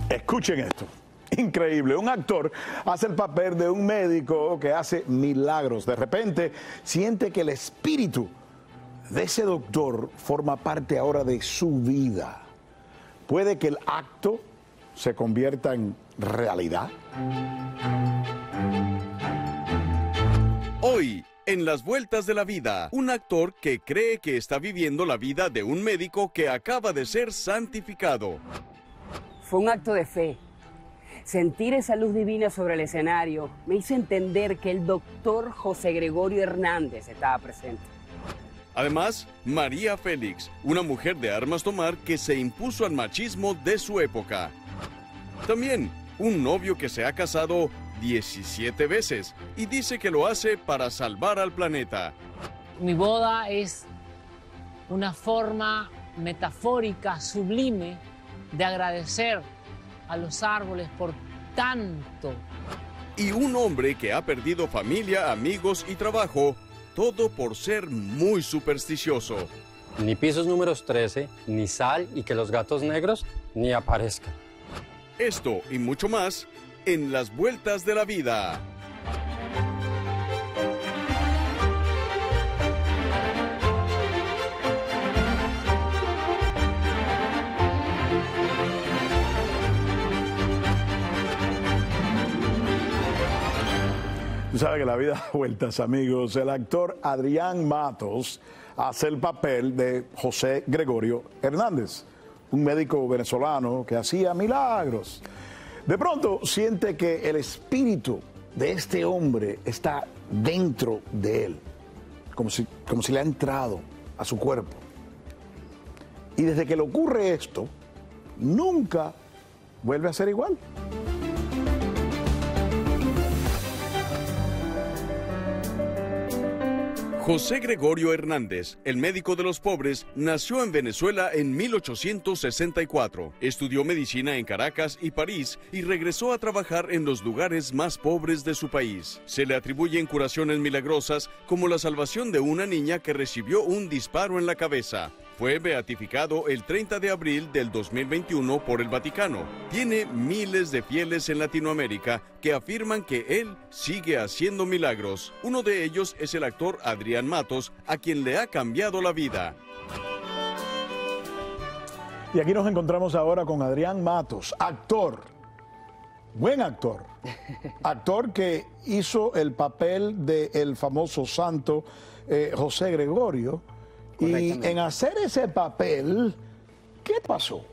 Escuchen esto. Increíble, un actor hace el papel de un médico que hace milagros. De repente siente que el espíritu de ese doctor forma parte ahora de su vida. ¿Puede que el acto se convierta en realidad? Hoy, en Las Vueltas de la Vida, un actor que cree que está viviendo la vida de un médico que acaba de ser santificado. Fue un acto de fe. Sentir esa luz divina sobre el escenario me hizo entender que el doctor José Gregorio Hernández estaba presente. Además, María Félix, una mujer de armas tomar que se impuso al machismo de su época. También, un novio que se ha casado 17 veces y dice que lo hace para salvar al planeta. Mi boda es una forma metafórica, sublime, de agradecer a los árboles por tanto. Y un hombre que ha perdido familia, amigos y trabajo, todo por ser muy supersticioso. Ni pisos números 13, ni sal y que los gatos negros ni aparezcan. Esto y mucho más en Las Vueltas de la Vida. Tú sabes que la vida da vueltas, amigos. El actor Adrián Matos hace el papel de José Gregorio Hernández, un médico venezolano que hacía milagros. De pronto siente que el espíritu de este hombre está dentro de él, como si le ha entrado a su cuerpo. Y desde que le ocurre esto, nunca vuelve a ser igual. José Gregorio Hernández, el médico de los pobres, nació en Venezuela en 1864. Estudió medicina en Caracas y París y regresó a trabajar en los lugares más pobres de su país. Se le atribuyen curaciones milagrosas como la salvación de una niña que recibió un disparo en la cabeza. Fue beatificado el 30 de abril del 2021 por el Vaticano. Tiene miles de fieles en Latinoamérica que afirman que él sigue haciendo milagros. Uno de ellos es el actor Adrián Matos, a quien le ha cambiado la vida. Y aquí nos encontramos ahora con Adrián Matos, actor, buen actor, actor que hizo el papel del famoso santo José Gregorio. Y en hacer ese papel, ¿qué pasó?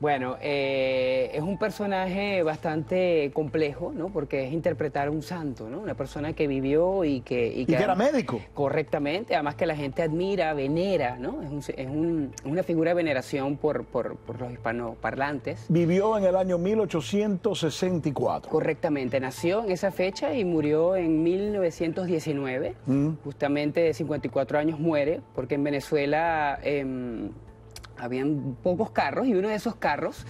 Bueno, es un personaje bastante complejo, ¿no? Porque es interpretar a un santo, ¿no? Una persona que vivió y que era médico. Correctamente, además que la gente admira, venera, ¿no? Es una figura de veneración por los hispanoparlantes. Vivió en el año 1864. Correctamente, nació en esa fecha y murió en 1919. Justamente de 54 años muere, porque en Venezuela habían pocos carros y uno de esos carros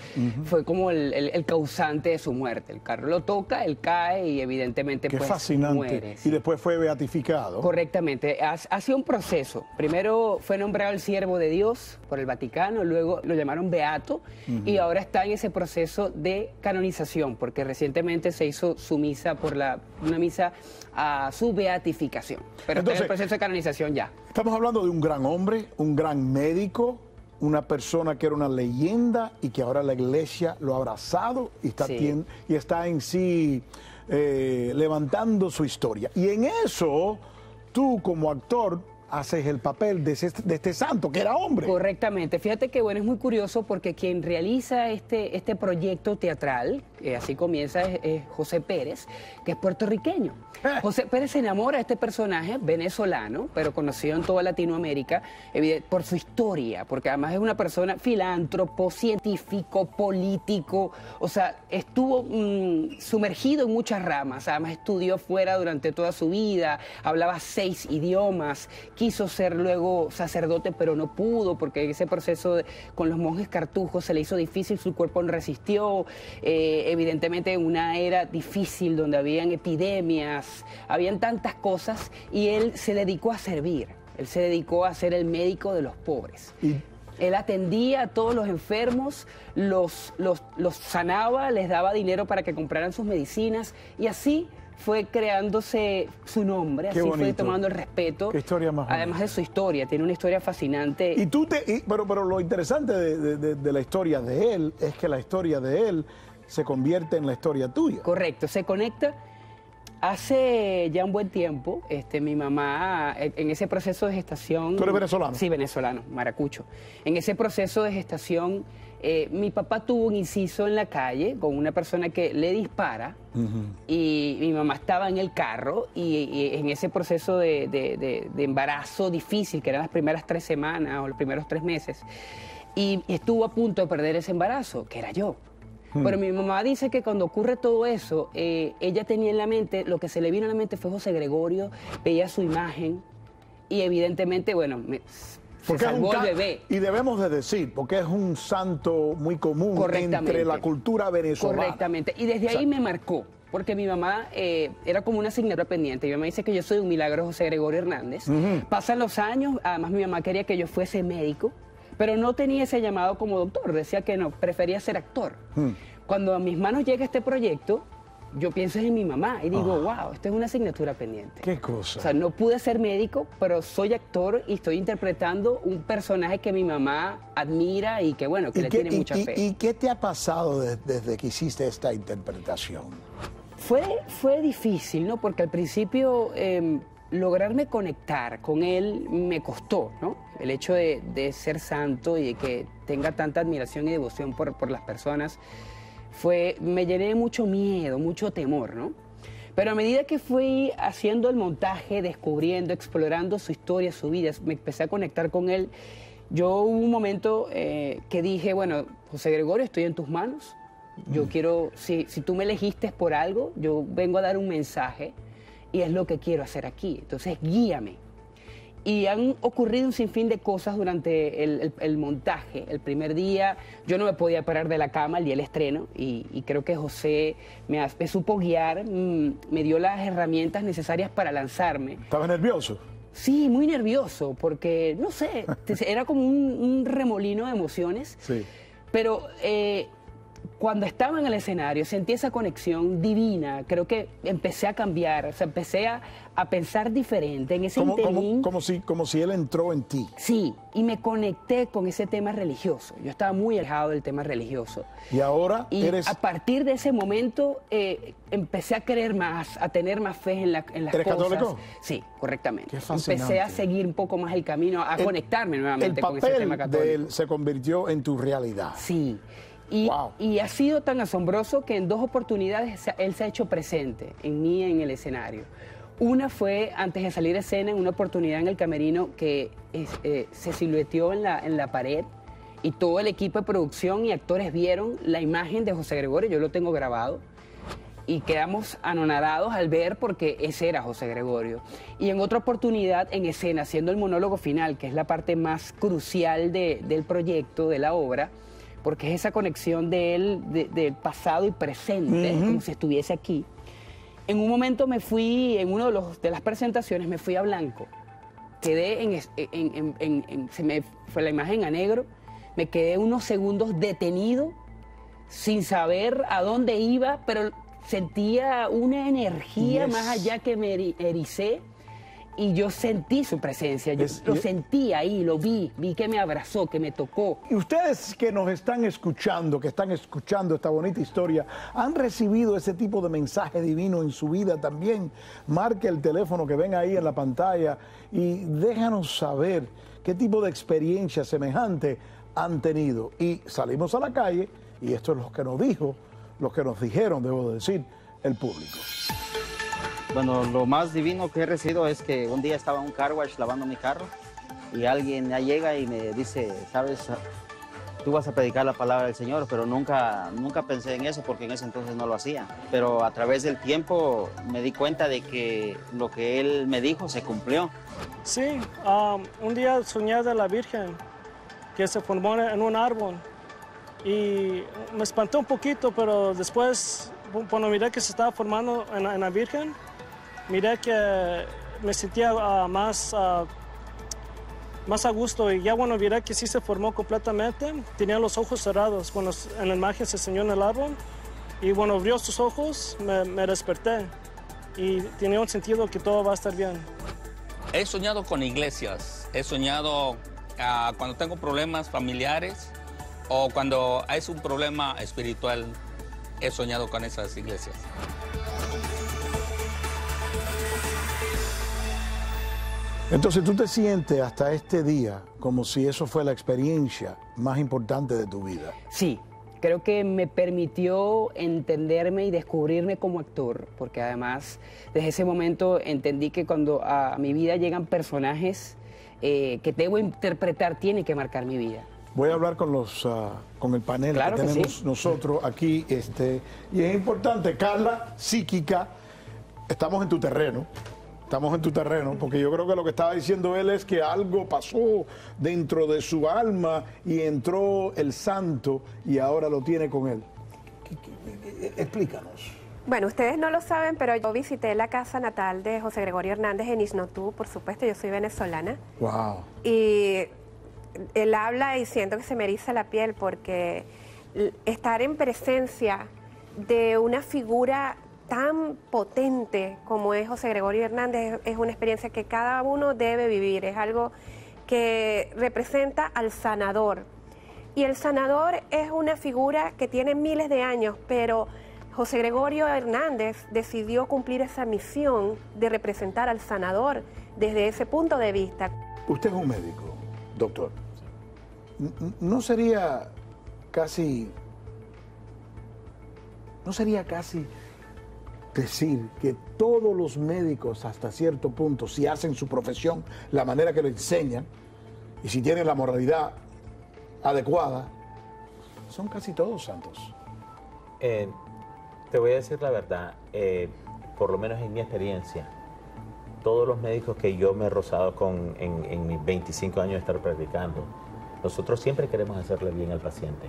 fue como el causante de su muerte. El carro lo toca, él cae y evidentemente Qué pues fascinante. muere. Y después fue beatificado. Correctamente. Ha sido un proceso. Primero fue nombrado el siervo de Dios por el Vaticano, luego lo llamaron beato y ahora está en ese proceso de canonización porque recientemente se hizo su misa una misa a su beatificación. Pero entonces, está en el proceso de canonización ya. Estamos hablando de un gran hombre, un gran médico, una persona que era una leyenda y que ahora la iglesia lo ha abrazado y está en sí levantando su historia. Y en eso, tú como actor haces el papel de este santo, que era hombre. Correctamente. Fíjate que bueno, es muy curioso porque quien realiza este proyecto teatral, así comienza, es José Pérez, que es puertorriqueño. José Pérez se enamora de este personaje venezolano, pero conocido en toda Latinoamérica, por su historia, porque además es una persona filántropo, científico, político, o sea, estuvo sumergido en muchas ramas, además estudió fuera durante toda su vida, hablaba 6 idiomas, quiso ser luego sacerdote, pero no pudo, porque ese proceso con los monjes cartujos se le hizo difícil, su cuerpo no resistió, evidentemente en una era difícil donde habían epidemias, habían tantas cosas, y él se dedicó a servir, él se dedicó a ser el médico de los pobres. Él atendía a todos los enfermos, los sanaba, les daba dinero para que compraran sus medicinas y así fue creándose su nombre, Qué así bonito. fue tomando el respeto. Qué historia más bonita. Además de su historia, tiene una historia fascinante. Pero lo interesante de la historia de él es que la historia de él se convierte en la historia tuya. Correcto, se conecta. Hace ya un buen tiempo, mi mamá, en ese proceso de gestación... ¿Tú eres venezolano? Sí, venezolano, maracucho. En ese proceso de gestación, mi papá tuvo un inciso en la calle con una persona que le dispara y mi mamá estaba en el carro y en ese proceso de embarazo difícil, que eran las primeras 3 semanas o los primeros 3 meses, y estuvo a punto de perder ese embarazo, que era yo. Pero mi mamá dice que cuando ocurre todo eso, ella tenía en la mente, lo que se le vino a la mente fue José Gregorio, veía su imagen y evidentemente, bueno, se salvó el bebé. Y debemos de decir, porque es un santo muy común entre la cultura venezolana. Correctamente, y desde ahí me marcó. Porque mi mamá era como una asignatura pendiente. Mi mamá dice que yo soy un milagro José Gregorio Hernández. Pasan los años, además mi mamá quería que yo fuese médico, pero no tenía ese llamado como doctor, decía que no, prefería ser actor. Cuando a mis manos llega este proyecto, yo pienso en mi mamá y digo, wow, esto es una asignatura pendiente. Qué cosa. O sea, no pude ser médico, pero soy actor y estoy interpretando un personaje que mi mamá admira y que, bueno, que le tiene mucha fe. ¿Y qué te ha pasado desde que hiciste esta interpretación? Fue difícil, ¿no? Porque al principio lograrme conectar con él me costó, ¿no? El hecho de ser santo y de que tenga tanta admiración y devoción por las personas, me llené de mucho miedo, mucho temor, ¿no? Pero a medida que fui haciendo el montaje, descubriendo, explorando su historia, su vida, me empecé a conectar con él, hubo un momento que dije, bueno, José Gregorio, estoy en tus manos. Yo quiero, si tú me elegiste por algo, yo vengo a dar un mensaje y es lo que quiero hacer aquí. Entonces, guíame. Y han ocurrido un sinfín de cosas durante el montaje. El primer día yo no me podía parar de la cama el día del estreno y creo que José me supo guiar, me dio las herramientas necesarias para lanzarme. ¿Estabas nervioso? Sí, muy nervioso, porque, no sé, era como un remolino de emociones. Sí. Pero cuando estaba en el escenario sentí esa conexión divina, creo que empecé a cambiar, o sea, empecé a pensar diferente en ese interín. Como si él entró en ti. Sí, y me conecté con ese tema religioso. Yo estaba muy alejado del tema religioso. Y ahora a partir de ese momento empecé a creer más, a tener más fe en las cosas. ¿Eres católico? Sí, correctamente. Qué fascinante. Empecé a seguir un poco más el camino, a conectarme nuevamente con ese tema El católico. papel de él se convirtió en tu realidad. Sí. Y ha sido tan asombroso que en 2 oportunidades él se ha hecho presente en mí en el escenario. Una fue antes de salir a escena, en una oportunidad en el camerino que se silueteó en la pared y todo el equipo de producción y actores vieron la imagen de José Gregorio, yo lo tengo grabado, y quedamos anonadados al ver porque ese era José Gregorio. Y en otra oportunidad en escena, haciendo el monólogo final, que es la parte más crucial del proyecto, de la obra, porque es esa conexión de él, del pasado y presente, como si estuviese aquí. En un momento me fui, en una de las presentaciones, me fui a blanco. Quedé se me fue la imagen a negro, me quedé unos segundos detenido, sin saber a dónde iba, pero sentía una energía más allá que me ericé. Y yo sentí su presencia, yo lo sentí ahí, lo vi que me abrazó, que me tocó. Y ustedes que nos están escuchando, que están escuchando esta bonita historia, ¿han recibido ese tipo de mensaje divino en su vida también? Marque el teléfono que ven ahí en la pantalla y déjanos saber qué tipo de experiencia semejante han tenido. Y salimos a la calle y esto es lo que nos dijeron, debo decir, el público. Bueno, lo más divino que he recibido es que un día estaba en un car wash lavando mi carro y alguien ya llega y me dice, sabes, tú vas a predicar la palabra del Señor, pero nunca pensé en eso porque en ese entonces no lo hacía. Pero a través del tiempo me di cuenta de que lo que él me dijo se cumplió. Sí, un día soñé de la Virgen que se formó en un árbol y me espantó un poquito, pero después cuando miré que se estaba formando en la Virgen, miré que me sentía más más a gusto. Y ya bueno, miré que sí se formó completamente. Tenía los ojos cerrados cuando en la imagen se enseñó en el árbol. Y bueno, abrió sus ojos, me desperté. Y tenía un sentido que todo va a estar bien. He soñado con iglesias. He soñado cuando tengo problemas familiares o cuando es un problema espiritual. He soñado con esas iglesias. Entonces tú te sientes hasta este día como si eso fue la experiencia más importante de tu vida. Sí, creo que me permitió entenderme y descubrirme como actor, porque además desde ese momento entendí que cuando a mi vida llegan personajes que debo interpretar, tienen que marcar mi vida. Voy a hablar con el panel Claro que que tenemos sí. nosotros aquí. Y es importante, Carla, psíquica, estamos en tu terreno. Estamos en tu terreno, porque yo creo que lo que estaba diciendo él es que algo pasó dentro de su alma y entró el santo y ahora lo tiene con él. Explícanos. Bueno, ustedes no lo saben, pero yo visité la casa natal de José Gregorio Hernández en Isnotú, por supuesto, yo soy venezolana. Wow. Y él habla y siento que se me eriza la piel porque estar en presencia de una figura tan potente como es José Gregorio Hernández es una experiencia que cada uno debe vivir, es algo que representa al sanador. Y el sanador es una figura que tiene miles de años, pero José Gregorio Hernández decidió cumplir esa misión de representar al sanador desde ese punto de vista. Usted es un médico, doctor. ¿No sería casi decir que todos los médicos hasta cierto punto, si hacen su profesión la manera que lo enseñan y si tienen la moralidad adecuada, son casi todos santos? Te voy a decir la verdad, por lo menos en mi experiencia, todos los médicos que yo me he rozado con en mis 25 años de estar practicando, nosotros siempre queremos hacerle bien al paciente.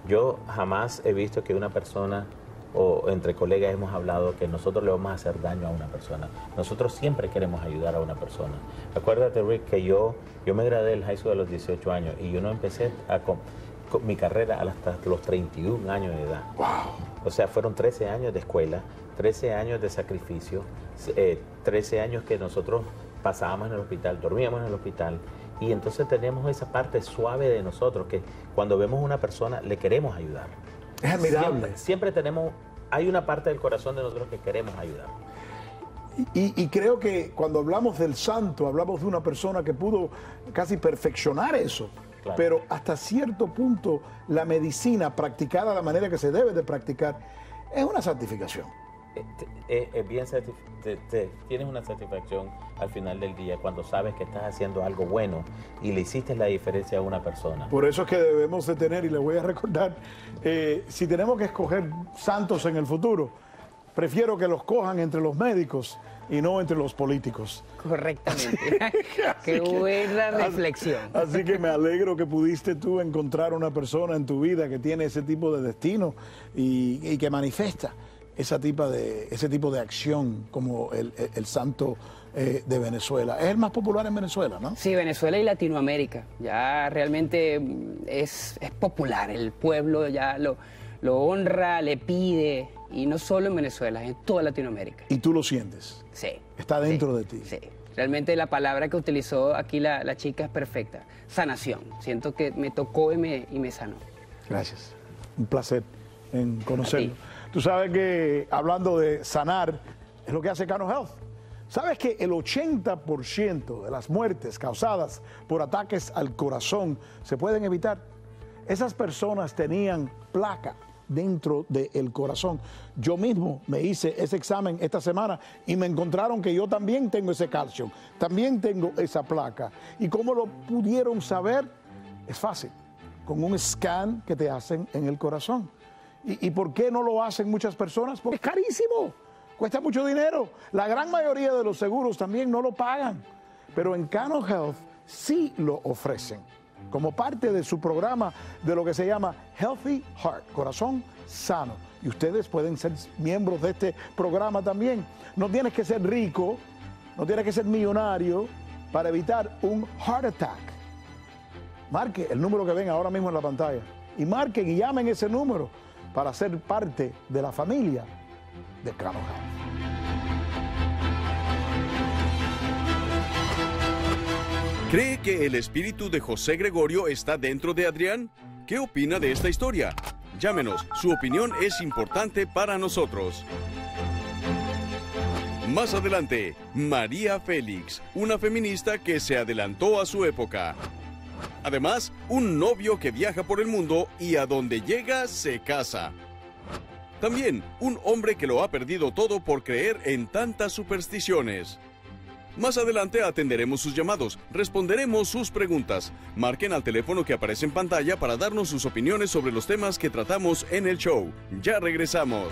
Yo jamás he visto que una persona o entre colegas hemos hablado que nosotros le vamos a hacer daño a una persona. Nosotros siempre queremos ayudar a una persona. Acuérdate, Rick, que yo me gradué del high school a los 18 años y yo no empecé con mi carrera hasta los 31 años de edad. Wow. O sea, fueron 13 años de escuela, 13 años de sacrificio, 13 años que nosotros pasábamos en el hospital, dormíamos en el hospital. Y entonces tenemos esa parte suave de nosotros que cuando vemos a una persona le queremos ayudar. Es admirable. Siempre tenemos, hay una parte del corazón de nosotros que queremos ayudar. Y creo que cuando hablamos del santo, hablamos de una persona que pudo casi perfeccionar eso. Claro. Pero hasta cierto punto la medicina practicada de la manera que se debe de practicar es una santificación. Tienes una satisfacción al final del día cuando sabes que estás haciendo algo bueno y le hiciste la diferencia a una persona. Por eso es que debemos de tener, y les voy a recordar, si tenemos que escoger santos en el futuro, prefiero que los cojan entre los médicos y no entre los políticos. Correctamente. Qué buena reflexión. Así que me alegro que pudiste tú encontrar una persona en tu vida que tiene ese tipo de destino y que manifiesta ese tipo de acción como el santo de Venezuela. Es el más popular en Venezuela, ¿no? Sí, Venezuela y Latinoamérica. Ya realmente es popular. El pueblo ya lo honra, le pide. Y no solo en Venezuela, en toda Latinoamérica. ¿Y tú lo sientes? Sí. Está dentro de ti. Sí. Realmente la palabra que utilizó aquí la chica es perfecta. Sanación. Siento que me tocó y me sanó. Gracias. Un placer en conocerlo. Tú sabes que hablando de sanar, es lo que hace Cano Health. ¿Sabes que el 80% de las muertes causadas por ataques al corazón se pueden evitar? Esas personas tenían placa dentro del corazón. Yo mismo me hice ese examen esta semana y me encontraron que yo también tengo ese calcio, también tengo esa placa. ¿Y cómo lo pudieron saber? Es fácil, con un scan que te hacen en el corazón. ¿Y por qué no lo hacen muchas personas? Porque es carísimo, cuesta mucho dinero. La gran mayoría de los seguros también no lo pagan, pero en Cano Health sí lo ofrecen como parte de su programa de lo que se llama Healthy Heart, corazón sano. Y ustedes pueden ser miembros de este programa también. No tienes que ser rico, no tienes que ser millonario, para evitar un heart attack. Marque el número que ven ahora mismo en la pantalla y marquen y llamen ese número para ser parte de la familia de Cano Health. ¿Cree que el espíritu de José Gregorio está dentro de Adrián? ¿Qué opina de esta historia? Llámenos, su opinión es importante para nosotros. Más adelante, María Félix, una feminista que se adelantó a su época. Además, un novio que viaja por el mundo y a donde llega se casa. También, un hombre que lo ha perdido todo por creer en tantas supersticiones. Más adelante atenderemos sus llamados, responderemos sus preguntas. Marquen al teléfono que aparece en pantalla para darnos sus opiniones sobre los temas que tratamos en el show. Ya regresamos.